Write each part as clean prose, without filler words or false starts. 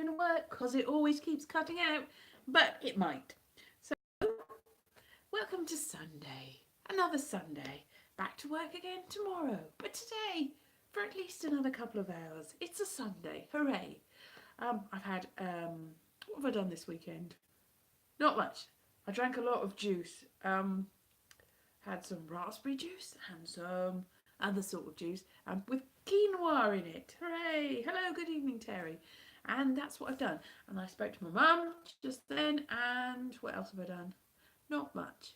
going to work because it always keeps cutting out, but it might. So, welcome to Sunday. Another Sunday. Back to work again tomorrow. But today, for at least another couple of hours, it's a Sunday. Hooray. I've had, what have I done this weekend? Not much. I drank a lot of juice. Had some raspberry juice and some other sort of juice, and with quinoa in it. Hooray! Hello, good evening, Terry. And that's what I've done. And I spoke to my mum just then, and what else have I done? Not much.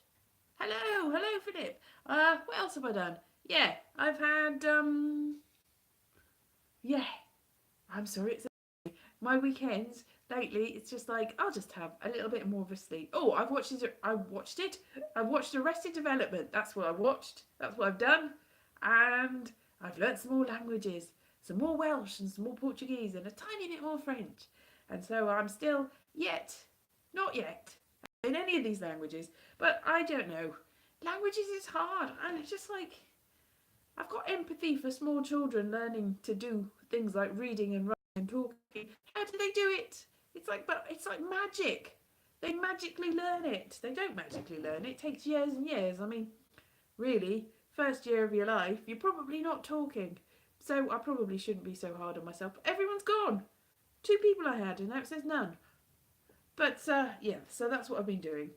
Hello, Philip. What else have I done? Yeah, I've had yeah. I'm sorry, it's my weekends lately. It's just like I'll just have a little bit more of a sleep. Oh, I've watched it. I've watched Arrested Development. That's what I watched. That's what I've done, and I've learnt some more languages, some more Welsh and some more Portuguese and a tiny bit more French. And so I'm still not yet, in any of these languages. But I don't know. Languages is hard, and it's just like I've got empathy for small children learning to do things like reading and writing and talking. How do they do it? But it's like magic. They magically learn it. They don't magically learn it. It takes years and years. I mean, really, first year of your life, you're probably not talking. So I probably shouldn't be so hard on myself. But everyone's gone. 2 people I had, and now it says none. But yeah, so that's what I've been doing.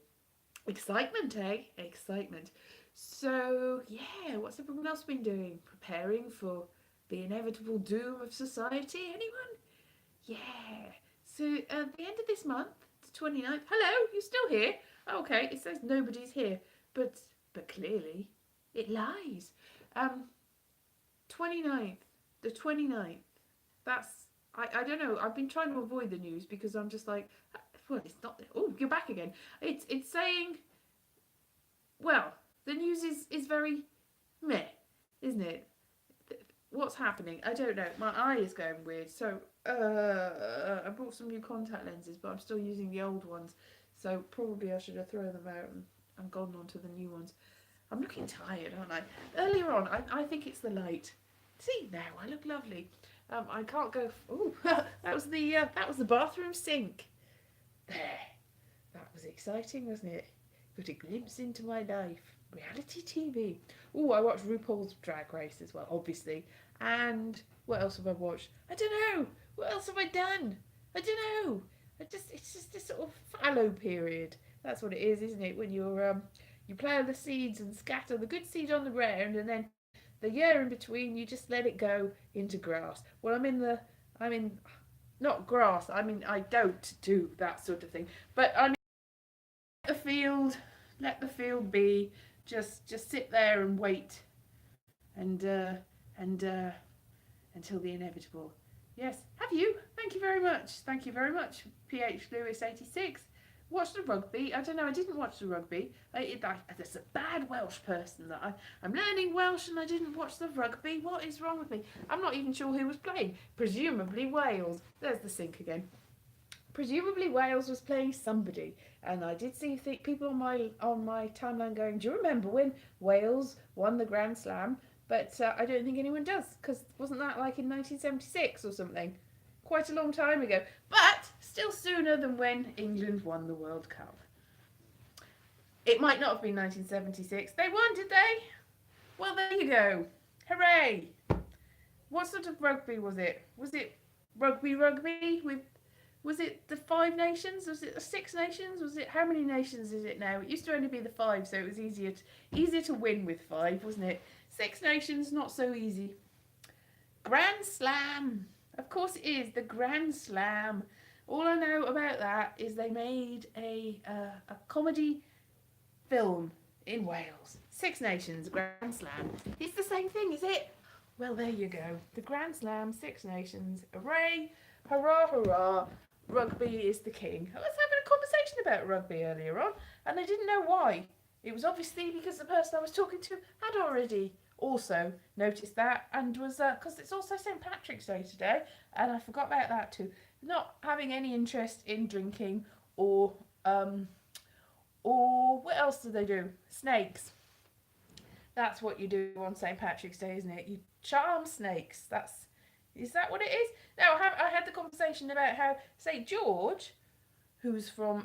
Excitement, eh? Excitement. So, yeah, what's everyone else been doing? Preparing for the inevitable doom of society? Anyone? Yeah. So, at the end of this month, the 29th. Hello, you still here? Okay, it says nobody's here. But clearly, it lies. 29th. The 29th. That's... I don't know. I've been trying to avoid the news because I'm just like... Well, it's not... Oh, you're back again. It's saying... Well, the news is very meh, isn't it? What's happening? I don't know. My eye is going weird. So I bought some new contact lenses, but I'm still using the old ones. So probably I should have thrown them out and gone on to the new ones. I'm looking tired, aren't I? Earlier on, I think it's the light. See now, I look lovely. I can't go. Oh, that was the bathroom sink. There, that was exciting, wasn't it? Got a glimpse into my life. Reality TV. Oh, I watched RuPaul's Drag Race as well, obviously. And what else have I watched? I don't know. What else have I done? I don't know. It's just this sort of fallow period. That's what it is, isn't it? When you plough the seeds and scatter the good seed on the ground, and then the year in between you just let it go into grass. Well, I'm in not grass. I mean, I don't do that sort of thing. But I mean, let the field be. Just sit there and wait, and until the inevitable. Yes, have you? Thank you very much. Thank you very much, PH Lewis 86. Watched the rugby. I don't know. I didn't watch the rugby. That's a bad Welsh person that I'm learning Welsh and I didn't watch the rugby. What is wrong with me? I'm not even sure who was playing. Presumably Wales. There's the sink again. Presumably Wales was playing somebody, and I did see people on my timeline going, "Do you remember when Wales won the Grand Slam?" But I don't think anyone does, because wasn't that like in 1976 or something? Quite a long time ago, but still sooner than when England won the World Cup. It might not have been 1976. They won, did they? Well, there you go. Hooray! What sort of rugby was it? Was it rugby with... Was it the 5 nations? Was it the 6 nations? Was it... How many nations is it now? It used to only be the 5, so it was easier to win with 5, wasn't it? 6 nations, not so easy. Grand Slam. Of course it is, the Grand Slam. All I know about that is they made a comedy film in Wales. 6 Nations, Grand Slam. It's the same thing, is it? Well, there you go. The Grand Slam, 6 Nations. Hooray! Hurrah, hurrah. Rugby is the king. I was having a conversation about rugby earlier on, and I didn't know why. It was obviously because the person I was talking to had already also noticed that, and was because it's also St. Patrick's Day today, and I forgot about that too. Not having any interest in drinking or what else do they do? Snakes. That's what you do on St. Patrick's Day, isn't it? You charm snakes. Is that what it is? No, I had the conversation about how St. George, who's from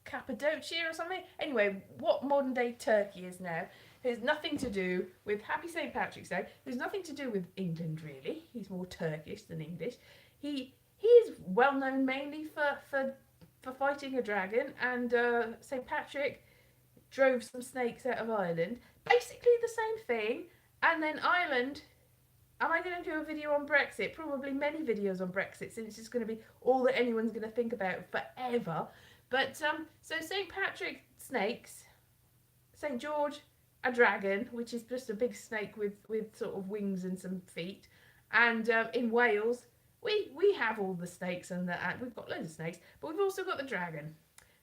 Cappadocia or something. Anyway, what modern day Turkey is now has nothing to do with Happy St. Patrick's Day. There's nothing to do with England really. He's more Turkish than English. He is well known mainly for fighting a dragon, and St. Patrick drove some snakes out of Ireland. Basically the same thing. And then Ireland. Am I going to do a video on Brexit? Probably many videos on Brexit, since it's going to be all that anyone's going to think about forever. But so St. Patrick, snakes, St. George, a dragon, which is just a big snake with sort of wings and some feet. And in Wales, we have all the snakes, and we've got loads of snakes, but we've also got the dragon.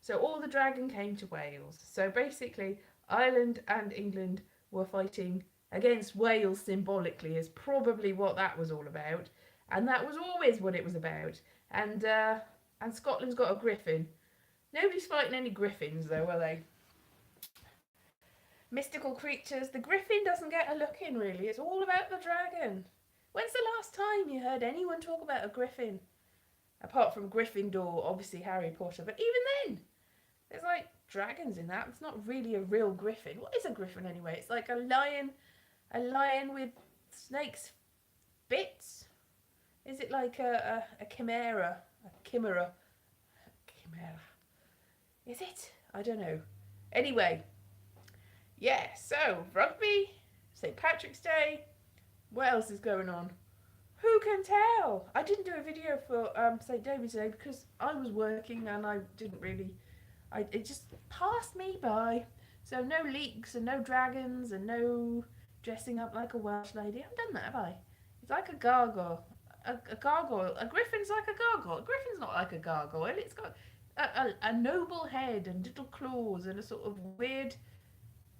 So all the dragon came to Wales. So basically, Ireland and England were fighting against Wales symbolically, is probably what that was all about. And that was always what it was about. And Scotland's got a griffin. Nobody's fighting any griffins though, are they? Mystical creatures. The griffin doesn't get a look in really. It's all about the dragon. When's the last time you heard anyone talk about a griffin? Apart from Gryffindor, obviously Harry Potter. But even then, there's like dragons in that. It's not really a real griffin. What is a griffin anyway? It's like a lion with snake's bits. Is it like a chimera? A chimera. Chimera. Is it? I don't know. Anyway, yeah, so rugby, St. Patrick's Day. What else is going on? Who can tell? I didn't do a video for St. David's Day because I was working and I didn't really. It just passed me by. So no leeks and no dragons and no dressing up like a Welsh lady. I haven't done that, have I? It's like a gargoyle. A gargoyle. A griffin's like a gargoyle. A griffin's not like a gargoyle. It's got a noble head and little claws and a sort of weird.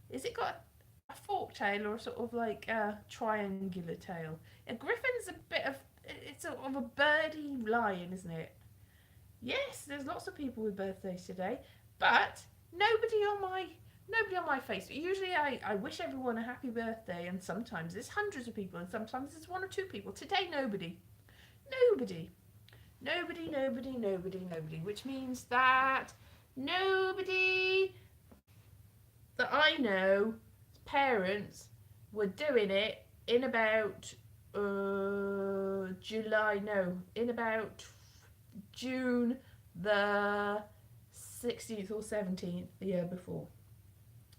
Is it got a fork tail or a sort of like a triangular tail? A griffin's a bit of. It's sort of a birdy lion, isn't it? Yes, there's lots of people with birthdays today, but nobody on my Facebook. Usually I wish everyone a happy birthday, and sometimes it's hundreds of people and sometimes it's one or two people. Today nobody. Nobody, which means that nobody that I know parents were doing it in about July, no, in about June the 16th or 17th the year before.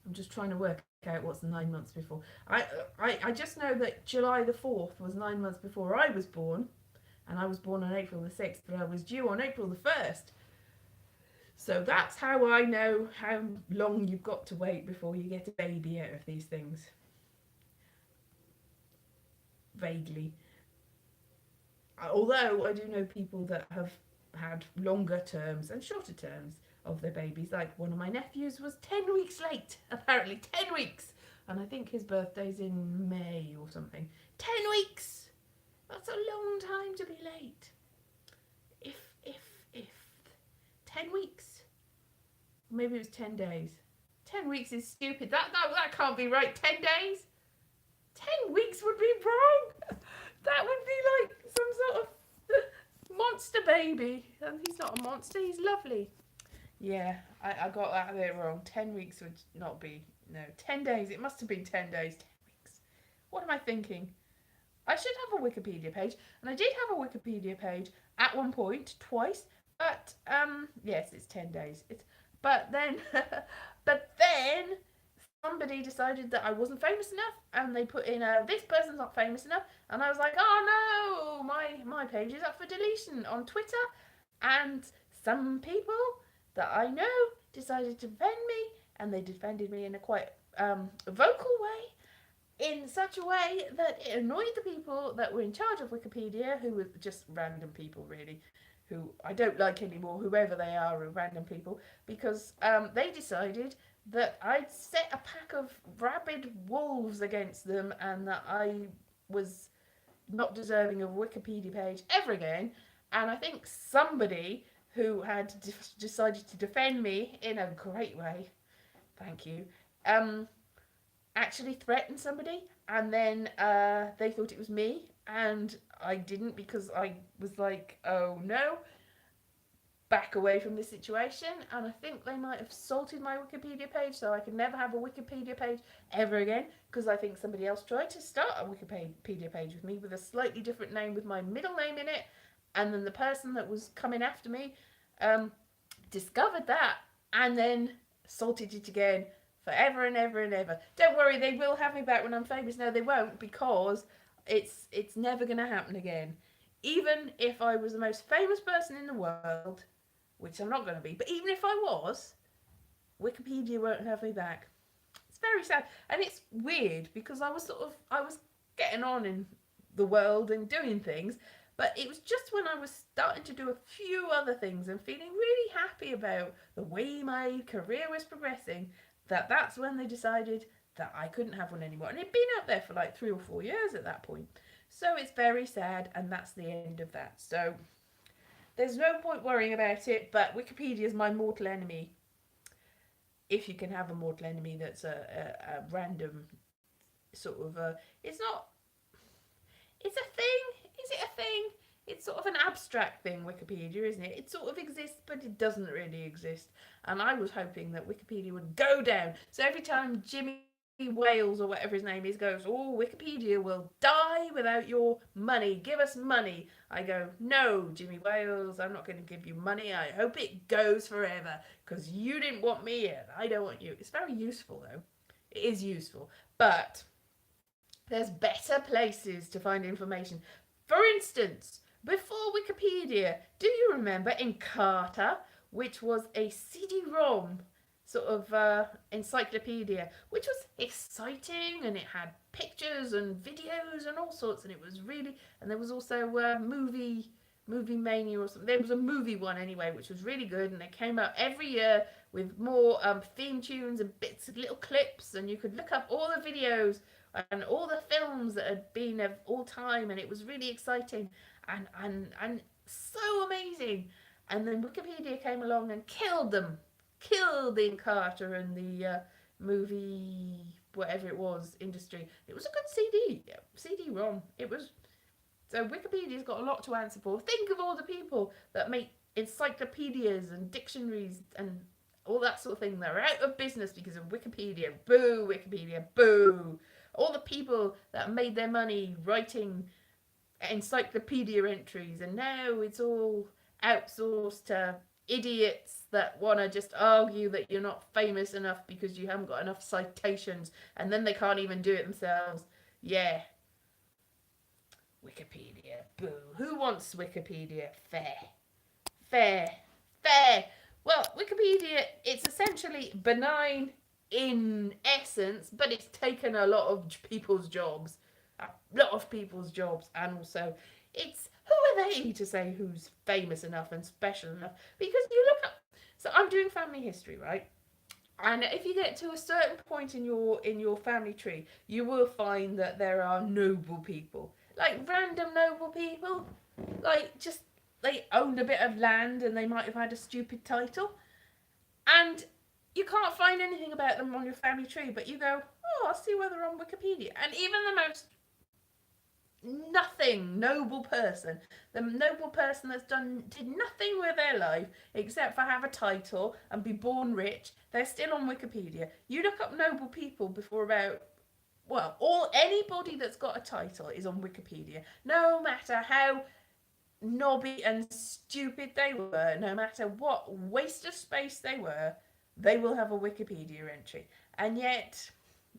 I'm just trying to work out what's the 9 months before. I just know that July the 4th was 9 months before I was born, and I was born on April the 6th, but I was due on April the 1st. So that's how I know how long you've got to wait before you get a baby out of these things. Vaguely. Although I do know people that have had longer terms and shorter terms of their babies. Like one of my nephews was 10 weeks late, apparently 10 weeks. And I think his birthday's in May or something. 10 weeks! That's a long time to be late. If 10 weeks. Maybe it was 10 days. 10 weeks is stupid. That can't be right. 10 days? 10 weeks would be wrong. That would be like some sort of monster baby. And he's not a monster, he's lovely. Yeah, I got that a bit wrong. 10 weeks would not be. No, 10 days. It must have been 10 days. 10 weeks. What am I thinking? I should have a Wikipedia page. And I did have a Wikipedia page at one point, twice. But, yes, it's 10 days. But then somebody decided that I wasn't famous enough, and they put in this person's not famous enough, and I was like, oh no, my page is up for deletion on Twitter, and some people that I know decided to defend me, and they defended me in a quite vocal way, in such a way that it annoyed the people that were in charge of Wikipedia, who were just random people really, who I don't like anymore, whoever they are random people, because they decided that I'd set a pack of rabid wolves against them and that I was not deserving of a Wikipedia page ever again. And I think somebody who had decided to defend me in a great way, thank you, actually threatened somebody, and then they thought it was me, and I didn't because I was like, oh no, back away from this situation. And I think they might have salted my Wikipedia page, so I could never have a Wikipedia page ever again, because I think somebody else tried to start a Wikipedia page with me with a slightly different name with my middle name in it, and then the person that was coming after me um, discovered that and then salted it again forever and ever and ever. Don't worry, they will have me back when I'm famous. No, they won't, because it's never going to happen again. Even if I was the most famous person in the world, which I'm not going to be, but even if I was, Wikipedia won't have me back. It's very sad, and it's weird because I was getting on in the world and doing things, but it was just when I was starting to do a few other things and feeling really happy about the way my career was progressing, that's when they decided that I couldn't have one anymore. And it'd been up there for like 3 or 4 years at that point. So it's very sad, and that's the end of that. So there's no point worrying about it, but Wikipedia is my mortal enemy. If you can have a mortal enemy that's a random sort of it's not, it's a thing. Is it a thing? It's sort of an abstract thing, Wikipedia, isn't it? It sort of exists, but it doesn't really exist. And I was hoping that Wikipedia would go down. So every time Jimmy Wales or whatever his name is goes, oh, Wikipedia will die without your money. Give us money. I go, no, Jimmy Wales, I'm not going to give you money. I hope it goes forever because you didn't want me and I don't want you. It's very useful, though. It is useful. But there's better places to find information. For instance, before Wikipedia, do you remember Encarta, which was a CD-ROM sort of encyclopedia, which was exciting, and it had pictures and videos and all sorts, and it was really, and there was also movie mania or something. There was a movie one anyway, which was really good, and they came out every year with more theme tunes and bits, little clips, and you could look up all the videos and all the films that had been of all time, and it was really exciting and so amazing. And then Wikipedia came along and killed them, killed the Encarta and the movie whatever it was industry. It was a good CD-ROM. It was. So Wikipedia's got a lot to answer for. Think of all the people that make encyclopedias and dictionaries and all that sort of thing. They're out of business because of Wikipedia. Boo, Wikipedia, boo. All the people that made their money writing encyclopedia entries, and now it's all outsourced to idiots that want to just argue that you're not famous enough because you haven't got enough citations, and then they can't even do it themselves. Yeah. Wikipedia, boo. Who wants Wikipedia? Fair. Fair. Fair. Well, Wikipedia, it's essentially benign in essence, but it's taken a lot of people's jobs. A lot of people's jobs, and also it's, who are they to say who's famous enough and special enough? Because you look up, so I'm doing family history, right? And if you get to a certain point in your family tree, you will find that there are noble people, like random noble people, like just they owned a bit of land and they might have had a stupid title, and you can't find anything about them on your family tree, but you go, oh, I'll see whether they're on Wikipedia, and even the most nothing noble person, the noble person that's did nothing with their life except for have a title and be born rich, they're still on Wikipedia. You look up noble people before about, well, anybody that's got a title is on Wikipedia, no matter how knobby and stupid they were, no matter what waste of space they will have a Wikipedia entry. And yet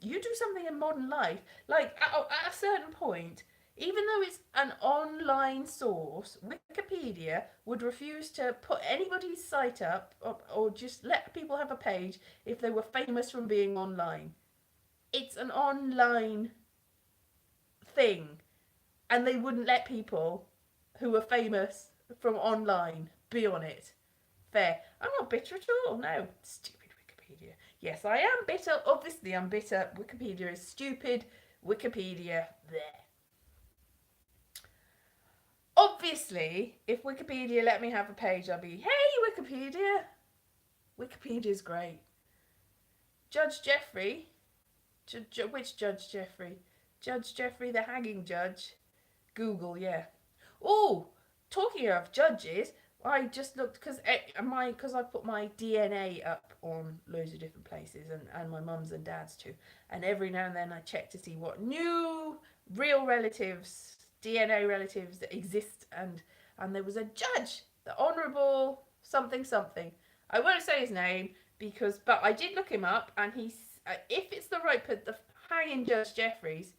you do something in modern life, like at a certain point, even though it's an online source, Wikipedia would refuse to put anybody's site up, or just let people have a page if they were famous from being online. It's an online thing, and they wouldn't let people who are famous from online be on it. Fair. I'm not bitter at all, no. Stupid Wikipedia. Yes, I am bitter. Obviously, I'm bitter. Wikipedia is stupid. Wikipedia, there. Obviously, if Wikipedia let me have a page, I'd be, hey, Wikipedia. Wikipedia's great. Judge Jeffrey. Which Judge Jeffrey? Judge Jeffrey, the hanging judge. Google, yeah. Oh, talking of judges, I just looked because I put my DNA up on loads of different places and my mum's and dad's too, and every now and then I check to see what new real relatives, DNA relatives that exist, and there was a judge, the Honourable something something. I won't say his name but I did look him up, and he's if it's the right the hanging Judge Jeffries,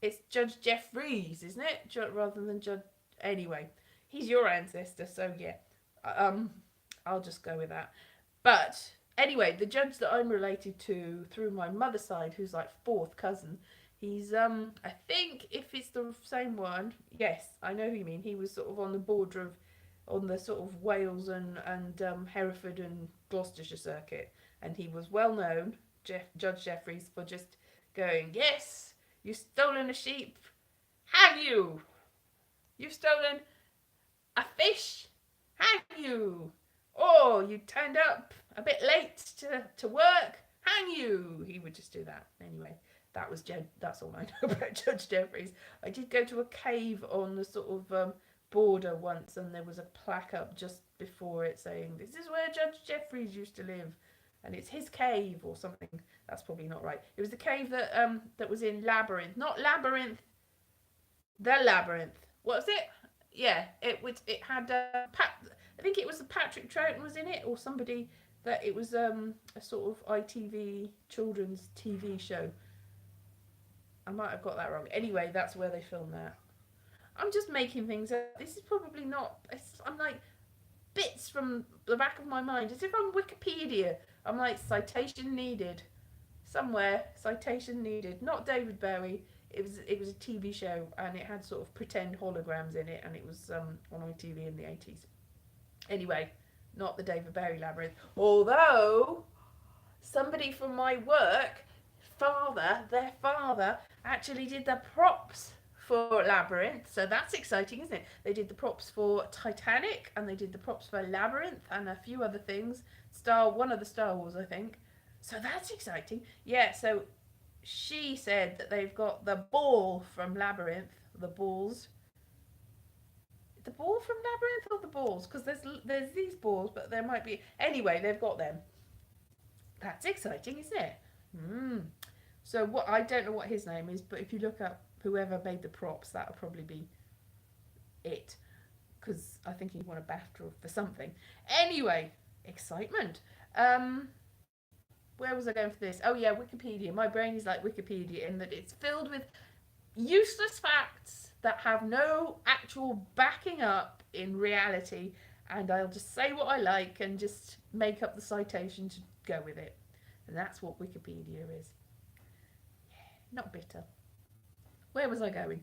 it's Judge Jeffries, isn't it? Rather than Judge. Anyway, he's your ancestor, so yeah. Um, I'll just go with that. But anyway, the judge that I'm related to through my mother's side, who's like fourth cousin, he's I think if it's the same one, yes, I know who you mean. He was sort of on the border of, on the sort of Wales and Hereford and Gloucestershire circuit, and he was well known, Judge Jeffries, for just going, yes, you've stolen a sheep, have you? You've stolen a fish, have you? Or you turned up a bit late to work, hang you. He would just do that. Anyway, that's all I know about Judge Jeffries. I did go to a cave on the sort of border once, and there was a plaque up just before it saying, this is where Judge Jeffries used to live. And it's his cave or something. That's probably not right. It was the cave that was in Labyrinth. Not Labyrinth, the Labyrinth. What's it? Yeah, it had I think it was Patrick Troughton was in it, or somebody that it was a sort of ITV children's TV show. I might have got that wrong. Anyway, that's where they filmed that. I'm just making things up. This is probably not. I'm like bits from the back of my mind, as if I'm Wikipedia. I'm like citation needed somewhere. Citation needed. Not David Bowie. It was a TV show, and it had sort of pretend holograms in it, and it was on ITV in the 80s. Anyway, not the David Bowie Labyrinth. Although somebody from my work, their father, actually did the props for Labyrinth. So that's exciting, isn't it? They did the props for Titanic, and they did the props for Labyrinth, and a few other things. One of the Star Wars, I think. So that's exciting. Yeah, so she said that they've got the ball from Labyrinth, the balls. The ball from Labyrinth or the balls? Because there's these balls, but there might be. Anyway, they've got them. That's exciting, isn't it? Mm. So what? I don't know what his name is, but if you look up whoever made the props, that'll probably be it. Because I think he won a BAFTA for something. Anyway, excitement. Where was I going for this? Oh yeah, Wikipedia. My brain is like Wikipedia in that it's filled with useless facts that have no actual backing up in reality, and I'll just say what I like and just make up the citation to go with it. And that's what Wikipedia is. Yeah, not bitter. Where was I going?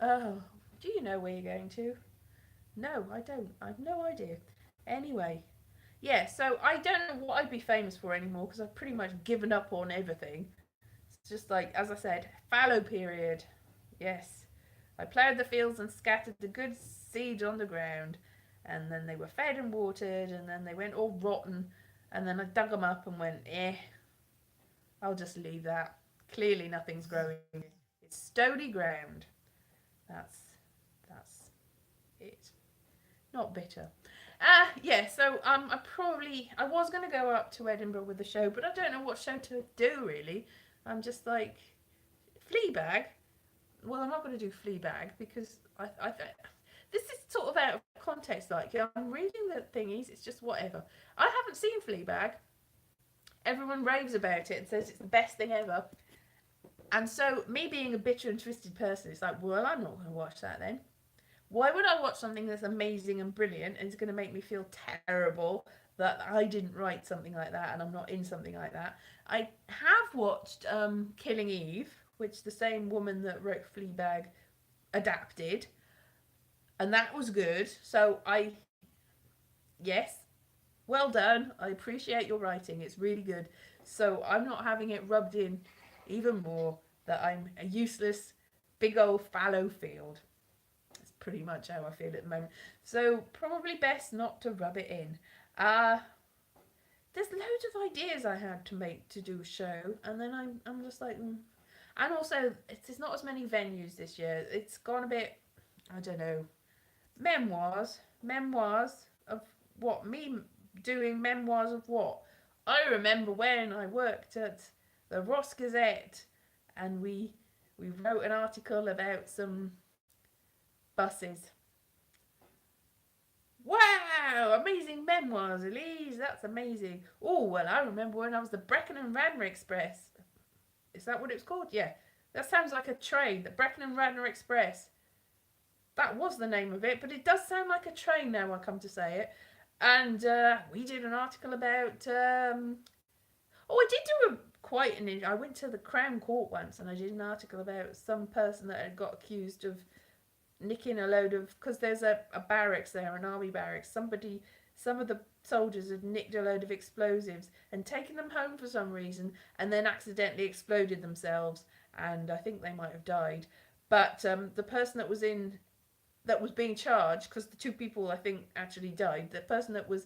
Oh, do you know where you're going to? No, I don't. I've no idea. Anyway, yeah, so I don't know what I'd be famous for anymore because I've pretty much given up on everything. It's just like, as I said, fallow period. Yes. I ploughed the fields and scattered the good seed on the ground, and then they were fed and watered, and then they went all rotten, and then I dug them up and went, I'll just leave that. Clearly nothing's growing. It's stony ground. That's it. Not bitter. Yeah, so I was going to go up to Edinburgh with the show, but I don't know what show to do really. I'm just like, Fleabag. Well, I'm not going to do Fleabag because I this is sort of out of context. Like, I'm reading the thingies, it's just whatever. I haven't seen Fleabag. Everyone raves about it and says it's the best thing ever. And so, me being a bitter and twisted person, it's like, well, I'm not going to watch that then. Why would I watch something that's amazing and brilliant and it's going to make me feel terrible that I didn't write something like that and I'm not in something like that? I have watched Killing Eve, which the same woman that wrote Fleabag adapted, and that was good. So yes, well done. I appreciate your writing. It's really good. So I'm not having it rubbed in even more that I'm a useless, big old fallow field. That's pretty much how I feel at the moment. So probably best not to rub it in. There's loads of ideas I had to do a show, and then I'm just like, And also, it's not as many venues this year. It's gone a bit. I don't know, memoirs of what, me doing memoirs of what. I remember when I worked at the Ross Gazette, and we wrote an article about some buses. Wow, amazing memoirs, Elise. That's amazing. Oh, well, I remember when I was the Brecon and Radnor Express. Is that what it's called? Yeah. That sounds like a train, the Brecon and Radnor Express. That was the name of it, but it does sound like a train now I come to say it. And we did an article about. I did do quite an. I went to the Crown Court once, and I did an article about some person that had got accused of nicking a load of, because there's a barracks there, an army barracks. Some of the soldiers had nicked a load of explosives and taken them home for some reason, and then accidentally exploded themselves, and I think they might have died. But the person that was being charged, because the two people I think actually died, the person that was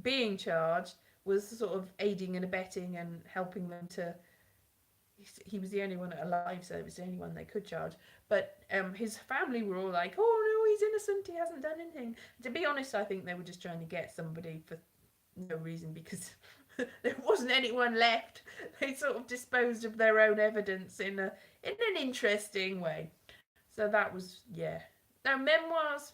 being charged was sort of aiding and abetting and helping them to. He was the only one alive, so it was the only one they could charge. But his family were all like, "Oh no, he's innocent. He hasn't done anything." To be honest, I think they were just trying to get somebody for no reason, because there wasn't anyone left. They sort of disposed of their own evidence in an interesting way. So that was, yeah. Now, memoirs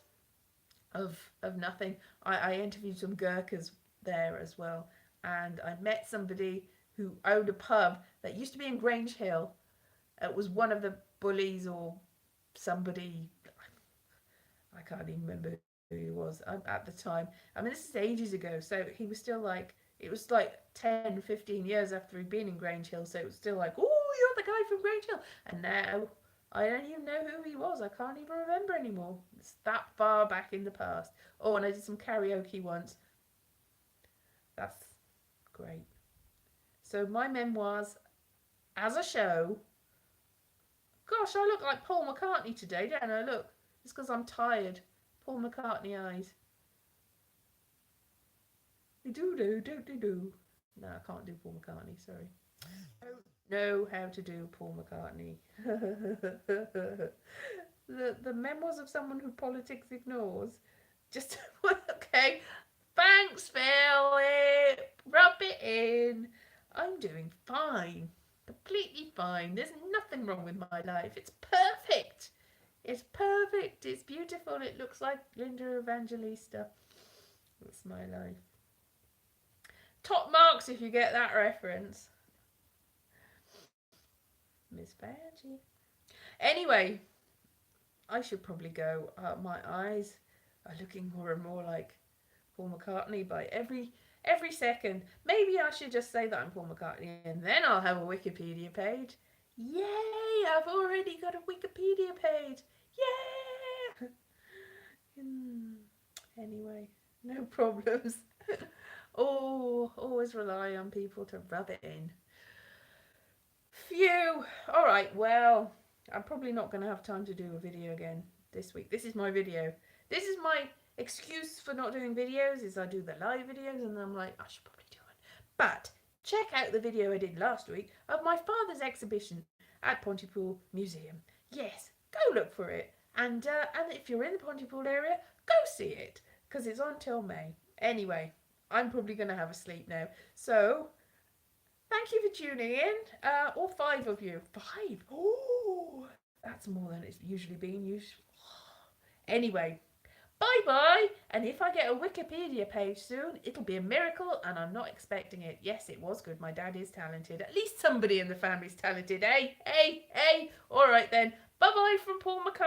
of nothing. I interviewed some Gurkhas there as well, and I met somebody who owned a pub that used to be in Grange Hill. It was one of the bullies or somebody. I can't even remember who he was at the time. I mean, this is ages ago, so he was still like, it was like 10, 15 years after he'd been in Grange Hill, so it was still like, "Oh, you're the guy from Grange Hill." And now I don't even know who he was. I can't even remember anymore. It's that far back in the past. Oh, and I did some karaoke once. That's great. So my memoirs as a show. Gosh, I look like Paul McCartney today, don't I? Look, it's because I'm tired. Paul McCartney eyes. Do. No, I can't do Paul McCartney, sorry. I don't know how to do Paul McCartney. the memoirs of someone who politics ignores. Just, okay. Thanks, Philip. Rub it in. I'm doing fine. Completely fine. There's nothing wrong with my life. It's perfect. It's perfect. It's beautiful. It looks like Linda Evangelista. That's my life. Top marks if you get that reference. Miss Vangie. Anyway, I should probably go. My eyes are looking more and more like Paul McCartney by every second. Maybe I should just say that I'm Paul McCartney, and then I'll have a Wikipedia page. Yay! I've already got a Wikipedia page. Yeah! Anyway, no problems. Always rely on people to rub it in. Phew! Alright, well, I'm probably not going to have time to do a video again this week. This is my video. This is my excuse for not doing videos, is I do the live videos and I'm like, I should probably do it. But check out the video I did last week of my father's exhibition at Pontypool Museum. Yes, go look for it. And if you're in the Pontypool area, go see it, because it's on till May. Anyway, I'm probably going to have a sleep now. So, thank you for tuning in. All 5 of you. 5? Oh, that's more than it's usually been. Anyway, bye-bye. And if I get a Wikipedia page soon, it'll be a miracle, and I'm not expecting it. Yes, it was good. My dad is talented. At least somebody in the family's talented. Hey. All right then. Bye-bye from Paul McCartney.